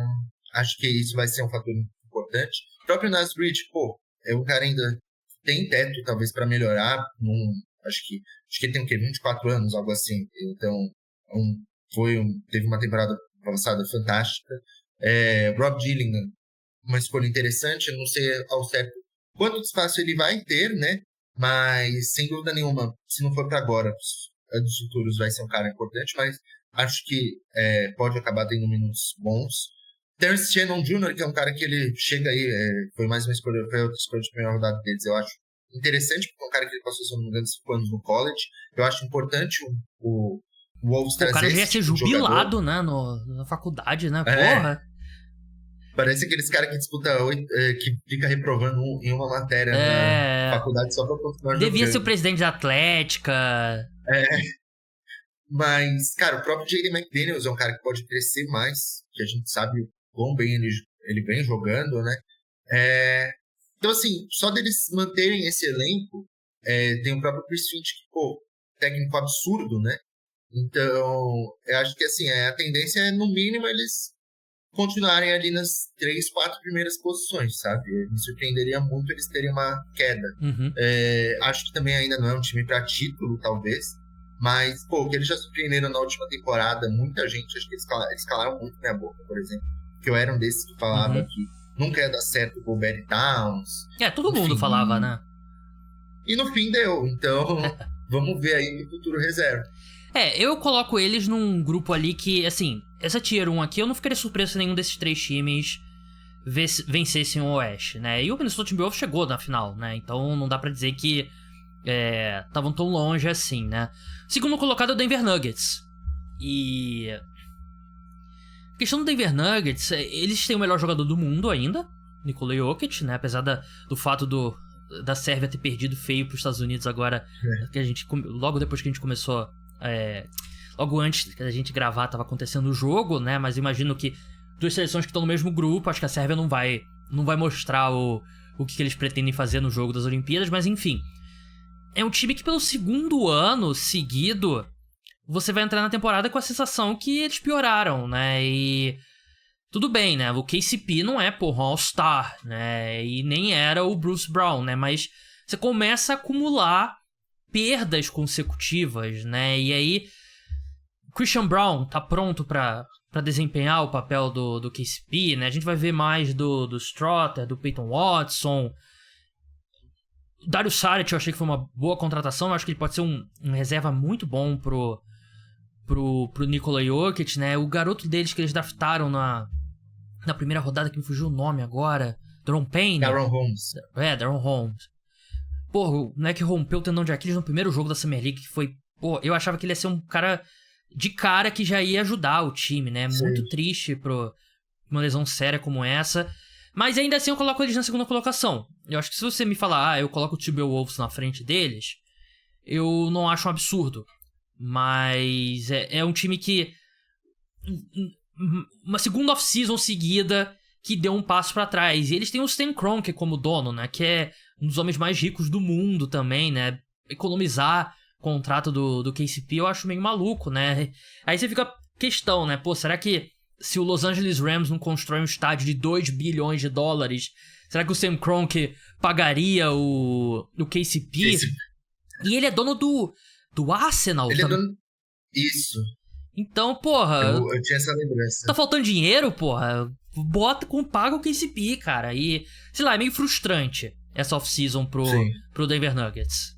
acho que isso vai ser um fator importante. O próprio Naz Reid, é um cara ainda tem teto talvez para melhorar. Acho que ele tem o quê? 24 anos, algo assim. Então teve uma temporada passada fantástica. Rob Dillingham, uma escolha interessante. Eu não sei ao certo quanto espaço ele vai ter, né? Mas, sem dúvida nenhuma, se não for para agora, dos futuros vai ser um cara importante, mas acho que pode acabar tendo minutos bons. Terence Shannon Jr., que é um cara que ele chega aí, foi mais uma escolha, foi outra escolha de primeira rodada deles, eu acho interessante, porque é um cara que ele passou, se não me engano, 5 anos no college. Eu acho importante o Wolves trazer. O cara já ia ser jubilado, né, na faculdade, né? Porra! Parece aqueles caras que disputa que fica reprovando em uma matéria na faculdade só pra continuar jogando. Devia ser o presidente da Atlética. Mas, cara, o próprio Jaden McDaniels é um cara que pode crescer mais, que a gente sabe o quão bem ele vem jogando, né? Então, assim, só deles manterem esse elenco, tem o próprio Chris Finch, que, técnico absurdo, né? Então, eu acho que, assim, a tendência é, no mínimo, eles continuarem ali nas 3, 4 primeiras posições, sabe? Me surpreenderia muito eles terem uma queda. Uhum. Acho que também ainda não é um time para título, talvez, mas, o que eles já surpreenderam na última temporada, muita gente, acho que eles calaram muito minha boca, por exemplo, que eu era um desses que falava que nunca ia dar certo o Gobert e Towns. Todo mundo falava, né? E no fim deu, então vamos ver aí no futuro reserva. Eu coloco eles num grupo ali que, assim, essa Tier 1 aqui, eu não ficaria surpreso se nenhum desses 3 times vencessem o Oeste, né? E o Minnesota Timberwolves chegou na final, né? Então não dá pra dizer que estavam tão longe assim, né? Segundo colocado é o Denver Nuggets. E a questão do Denver Nuggets, eles têm o melhor jogador do mundo ainda, Nikola Jokic, né? Apesar do fato da Sérvia ter perdido feio pros Estados Unidos agora, que a gente, logo depois que a gente começou... logo antes da gente gravar tava acontecendo o jogo, né? Mas imagino que 2 seleções que estão no mesmo grupo, acho que a Sérvia não vai mostrar o que eles pretendem fazer no jogo das Olimpíadas, mas enfim. É um time que pelo segundo ano seguido você vai entrar na temporada com a sensação que eles pioraram, né? E tudo bem, né? O KCP não é, um All-Star, né? E nem era o Bruce Brown, né? Mas você começa a acumular perdas consecutivas, né? E aí Christian Brown tá pronto pra desempenhar o papel do KCP, né? A gente vai ver mais do Strotter, do Peyton Watson. Dario Saric eu achei que foi uma boa contratação. Eu acho que ele pode ser um reserva muito bom pro Nikola Jokic, né? O garoto deles que eles draftaram na primeira rodada, que me fugiu o nome agora. Daron Payne. Daron Holmes. Daron Holmes. Porra, o moleque rompeu o tendão de Aquiles no primeiro jogo da Summer League, que foi... Pô, eu achava que ele ia ser um cara de cara que já ia ajudar o time, né? Sim. Muito triste pra uma lesão séria como essa. Mas ainda assim eu coloco eles na segunda colocação. Eu acho que se você me falar, eu coloco o Timberwolves na frente deles, eu não acho um absurdo. Mas é um time que... Uma segunda off-season seguida que deu um passo pra trás. E eles têm o Stan Kroenke como dono, né? Que é um dos homens mais ricos do mundo também, né? Economizar contrato do KCP eu acho meio maluco, né? Aí você fica a questão, né? Pô, será que se o Los Angeles Rams não constrói um estádio de 2 bilhões de dólares, será que o Sam Kroenke pagaria o KCP? E ele é dono do Arsenal. Ele é dono... Isso. Então, porra... Eu tinha essa lembrança. Tá faltando dinheiro, porra? Paga o KCP, cara. E, sei lá, é meio frustrante essa off-season pro Denver Nuggets.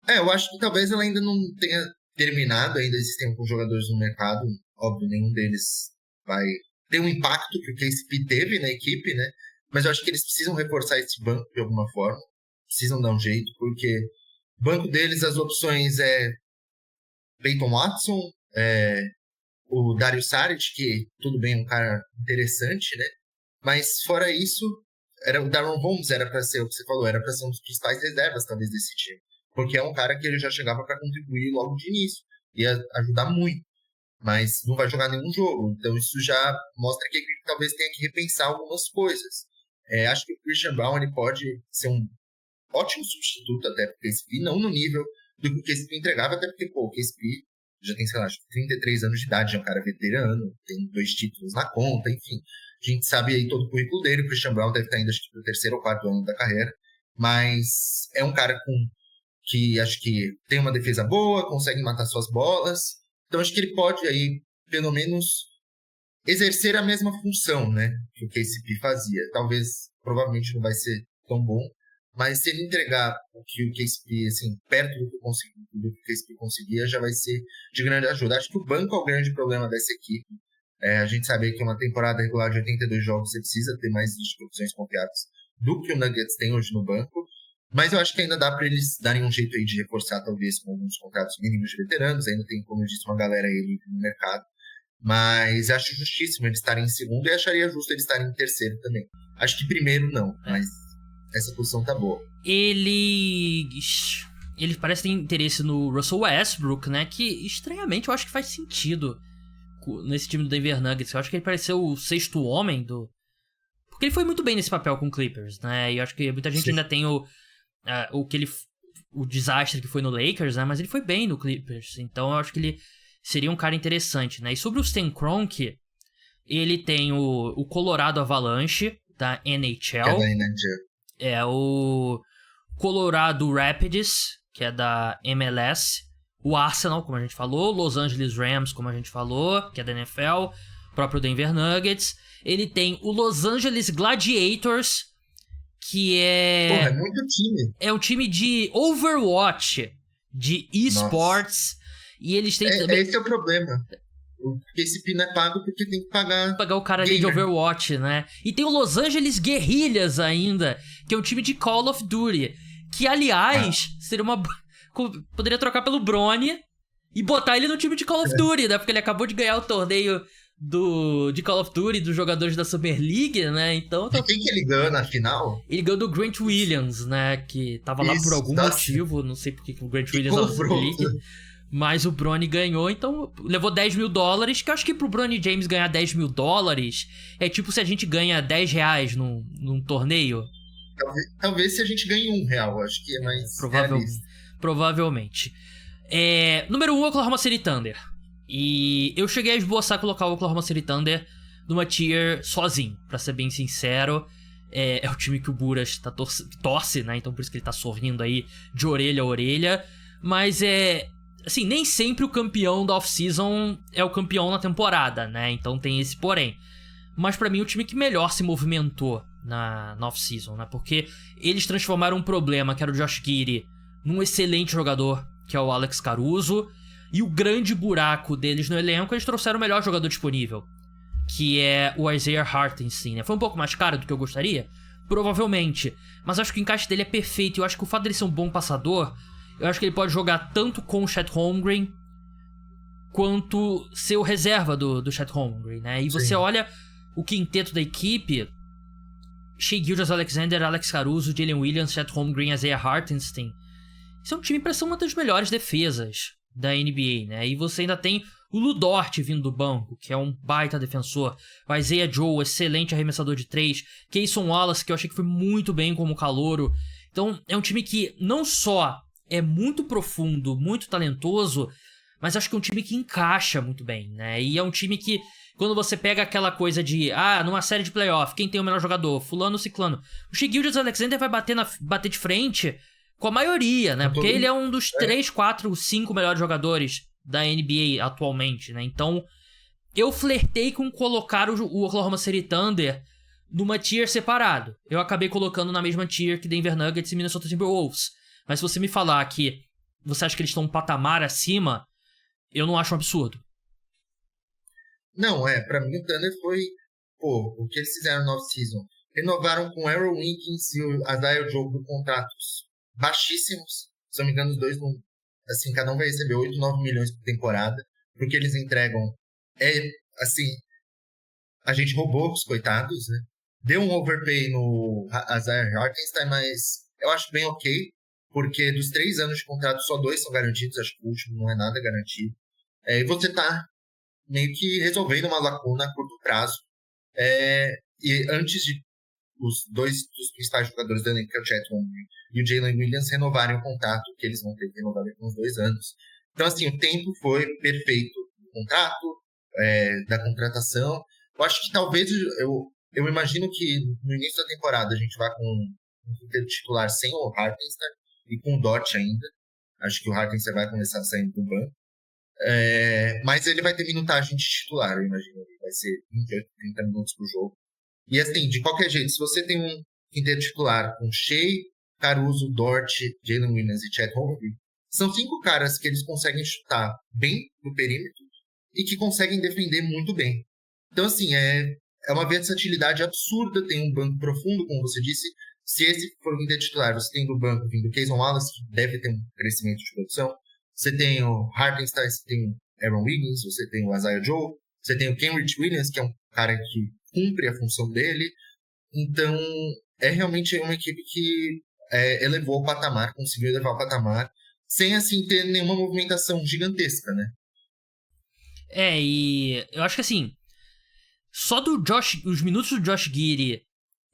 Eu acho que talvez ela ainda não tenha terminado. Ainda existem alguns jogadores no mercado. Óbvio, nenhum deles vai ter um impacto que o KCP teve na equipe, né? Mas eu acho que eles precisam reforçar esse banco de alguma forma. Precisam dar um jeito, porque o banco deles, as opções é Peyton Watson, o Dario Saric, que tudo bem, um cara interessante, né? Mas fora isso, o Daron Holmes era para ser o que você falou, era para ser um dos principais reservas talvez desse time, porque é um cara que ele já chegava para contribuir logo de início, ia ajudar muito, mas não vai jogar nenhum jogo, então isso já mostra que a equipe talvez tenha que repensar algumas coisas. Acho que o Christian Braun ele pode ser um ótimo substituto até pro KCP, não no nível do que o KCP entregava, até porque o KCP já tem, sei lá, acho que 33 anos de idade, é um cara veterano, tem 2 títulos na conta, enfim. A gente sabe aí todo o currículo dele, o Christian Braun deve estar indo, acho que, pro 3º ou 4º ano da carreira, mas é um cara que acho que tem uma defesa boa, consegue matar suas bolas, então acho que ele pode aí, pelo menos, exercer a mesma função, né, que o KCP fazia. Talvez, provavelmente não vai ser tão bom, mas se ele entregar o que o KCP, assim, perto do que o KCP conseguia, já vai ser de grande ajuda. Acho que o banco é o grande problema dessa equipe. A gente sabe que uma temporada regular de 82 jogos você precisa ter mais opções confiáveis do que o Nuggets tem hoje no banco. Mas eu acho que ainda dá para eles darem um jeito aí de reforçar, talvez, com alguns contratos mínimos de veteranos. Ainda tem, como eu disse, uma galera aí no mercado. Mas acho justíssimo eles estarem em segundo e acharia justo eles estarem em terceiro também. Acho que primeiro não, mas... essa posição tá boa. Ele parece ter interesse no Russell Westbrook, né? Que, estranhamente, eu acho que faz sentido nesse time do Denver Nuggets. Eu acho que ele parece ser o 6º homem do... Porque ele foi muito bem nesse papel com o Clippers, né? E eu acho que muita gente ainda tem o desastre que foi no Lakers, né? Mas ele foi bem no Clippers. Então eu acho que ele seria um cara interessante, né? E sobre o Stan Kroenke, ele tem o Colorado Avalanche, da NHL. O Colorado Rapids, que é da MLS, o Arsenal, como a gente falou, Los Angeles Rams, como a gente falou, que é da NFL, o próprio Denver Nuggets. Ele tem o Los Angeles Gladiators, que é... Porra, é muito time. É um time de Overwatch, de esports, e eles têm também... Esse é o problema. O KCP não é pago porque tem que pagar o cara ali de Overwatch, né? E tem o Los Angeles Guerrillas ainda, que é um time de Call of Duty. Que, aliás, seria uma... Poderia trocar pelo Bronny e botar ele no time de Call of Duty, né? Porque ele acabou de ganhar o torneio de Call of Duty, dos jogadores da Summer League, né? Então... De quem que ele ganhou na final? Ele ganhou do Grant Williams, né? Que tava lá por algum motivo. Não sei porque o Grant Williams na Summer League... Mas o Bronny ganhou, então levou $10 mil, que eu acho que pro Bronny James ganhar $10 mil é tipo se a gente ganha R$10 num torneio. Talvez se a gente ganhe R$1, acho que é mais realista. Provavelmente. Número 1, Oklahoma City Thunder. E eu cheguei a esboçar colocar o Oklahoma City Thunder numa tier sozinho, pra ser bem sincero. É o time que o Buras torce, né? Então por isso que ele tá sorrindo aí de orelha a orelha. Mas assim, nem sempre o campeão da off-season é o campeão na temporada, né? Então tem esse porém. Mas pra mim o time que melhor se movimentou na off-season, né? Porque eles transformaram um problema, que era o Josh Giddey, num excelente jogador, que é o Alex Caruso. E o grande buraco deles no elenco, eles trouxeram o melhor jogador disponível, que é o Isaiah Hartenstein, né? Foi um pouco mais caro do que eu gostaria? Provavelmente. Mas acho que o encaixe dele é perfeito. Eu acho que o fato dele ser um bom passador, eu acho que ele pode jogar tanto com o Chet Holmgren quanto ser o reserva do Chet Holmgren, né? E você olha o quinteto da equipe: Shai Gilgeous-Alexander, Alex Caruso, Jalen Williams, Chet Holmgren, Isaiah Hartenstein. Isso é um time para ser uma das melhores defesas da NBA, né? E você ainda tem o Lu Dort vindo do banco, que é um baita defensor. O Isaiah Joe, excelente arremessador de 3. Cason Wallace, que eu achei que foi muito bem como calouro. Então, é um time que não só é muito profundo, muito talentoso, mas acho que é um time que encaixa muito bem, né? E é um time que, quando você pega aquela coisa de, numa série de playoff, quem tem o melhor jogador? Fulano ou ciclano. O Shai Gilgeous-Alexander vai bater de frente com a maioria, né? Porque ele é um dos 3, 4, 5 melhores jogadores da NBA atualmente, né? Então, eu flertei com colocar o Oklahoma City Thunder numa tier separado. Eu acabei colocando na mesma tier que Denver Nuggets e Minnesota Timberwolves. Mas se você me falar que você acha que eles estão um patamar acima, eu não acho um absurdo. Não, pra mim o Thunder foi... o que eles fizeram no off-season? Renovaram com o Aaron Wiggins e o Isaiah Joe por contratos baixíssimos. Se não me engano, os dois, assim, cada um vai receber 8, 9 milhões por temporada. Porque eles entregam... a gente roubou os coitados, né? Deu um overpay no Isaiah Hartenstein, mas eu acho bem ok. Porque dos 3 anos de contrato, só 2 são garantidos. Acho que o último não é nada garantido. E você tá meio que resolvendo uma lacuna a curto prazo. E antes de os 2 dos principais jogadores da elenco, que é o Chet Holmgren e o Jalen Williams, renovarem o contrato, que eles vão ter que renovar com uns 2 anos. Então, assim, o tempo foi perfeito do contrato, da contratação. Eu acho que talvez, eu imagino que no início da temporada a gente vai com um quinteto titular sem o Hartenstein e com o Dort ainda. Acho que o Hartenstein vai começar saindo do banco. Mas ele vai ter minutagem de titular, eu imagino. Vai ser 28, 30 minutos por jogo. E assim, de qualquer jeito, se você tem um quinteto titular com Shai, Caruso, Dort, Jalen Williams e Chet Holmgren, são 5 caras que eles conseguem chutar bem no perímetro e que conseguem defender muito bem. Então, assim, é uma versatilidade absurda. Tem um banco profundo, como você disse. Se esse for o quinteto titular, você tem do banco vindo o Cason Wallace, que deve ter um crescimento de produção. Você tem o Hartenstein, você tem o Aaron Wiggins, você tem o Isaiah Joe, você tem o Kenrich Williams, que é um cara que cumpre a função dele. Então, é realmente uma equipe que elevou o patamar, conseguiu elevar o patamar, sem, assim, ter nenhuma movimentação gigantesca, né? E eu acho que, assim, só os minutos do Josh Giddey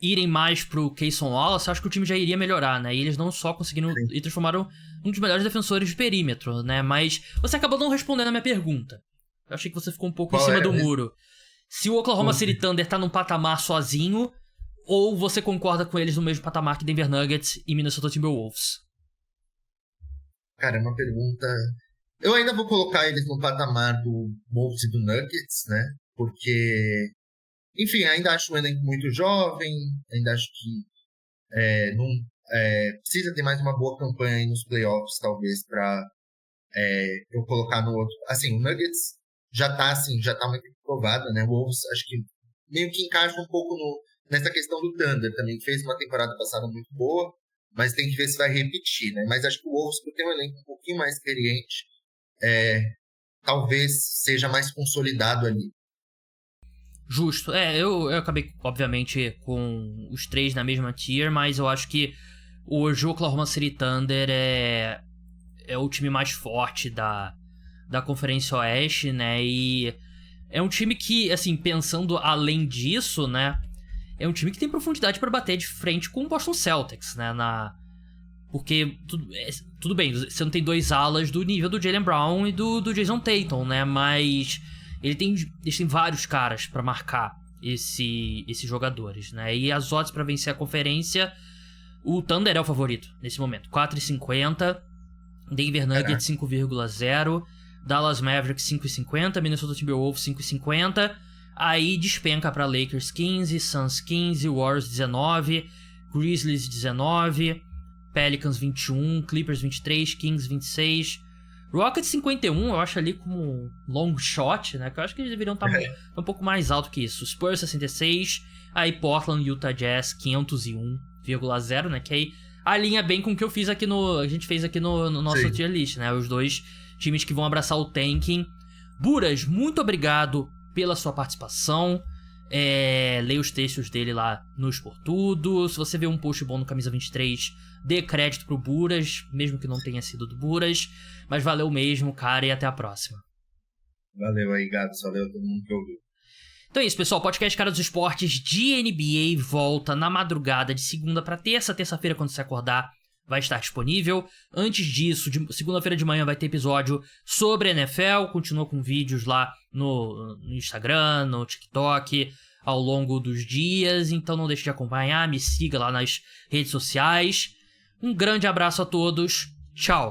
irem mais pro Cason Wallace, acho que o time já iria melhorar, né? E eles não só conseguiram e transformaram um dos melhores defensores de perímetro, né? Mas você acabou não respondendo a minha pergunta. Eu achei que você ficou um pouco em cima do muro. Se o Oklahoma City Thunder tá num patamar sozinho, ou você concorda com eles no mesmo patamar que Denver Nuggets e Minnesota Timberwolves? Cara, é uma pergunta... Eu ainda vou colocar eles no patamar do Wolves e do Nuggets, né? Porque... Enfim, ainda acho o elenco muito jovem, ainda acho que precisa ter mais uma boa campanha aí nos playoffs, talvez, pra eu colocar no outro. Assim, o Nuggets já tá uma equipe provada, né? O Wolves, acho que meio que encaixa um pouco nessa questão do Thunder também, que fez uma temporada passada muito boa, mas tem que ver se vai repetir, né? Mas acho que o Wolves, por ter um elenco um pouquinho mais experiente, talvez seja mais consolidado ali. Justo. Eu acabei, obviamente, com os 3 na mesma tier, mas eu acho que hoje o Oklahoma City Thunder é o time mais forte da Conferência Oeste, né? E é um time que, assim, pensando além disso, né? É um time que tem profundidade para bater de frente com o Boston Celtics, né? Porque, tudo bem, você não tem 2 alas do nível do Jaylen Brown e do Jason Tatum, né? Mas... Eles têm vários caras pra marcar esses jogadores, né? E as odds pra vencer a conferência, o Thunder é o favorito nesse momento. 4,50, Denver Nuggets 5,0, Dallas Mavericks 5,50, Minnesota Timberwolves 5,50, Aí despenca pra Lakers 15, Suns 15, Warriors 19, Grizzlies 19, Pelicans 21, Clippers 23, Kings 26, Rockets 51, eu acho ali como long shot, né? Que eu acho que eles deveriam estar um pouco mais alto que isso. Spurs 66, aí Portland, Utah Jazz 501,0, né? Que aí alinha bem com o que eu fiz aqui a gente fez aqui no nosso tier list, né? Os dois times que vão abraçar o tanking. Buras, muito obrigado pela sua participação. Leia os textos dele lá no Expor Tudo. Se você vê um post bom no Camisa 23, dê crédito pro Buras, mesmo que não tenha sido do Buras. Mas valeu mesmo, cara, e até a próxima. Valeu aí, gatos. Valeu a todo mundo que ouviu. Então é isso, pessoal. O podcast Cara dos Esportes de NBA volta na madrugada de segunda pra terça. Terça-feira, quando você acordar, vai estar disponível. Antes disso, segunda-feira de manhã vai ter episódio sobre NFL. Continua com vídeos lá no Instagram, no TikTok, ao longo dos dias. Então não deixe de acompanhar, me siga lá nas redes sociais. Um grande abraço a todos. Tchau!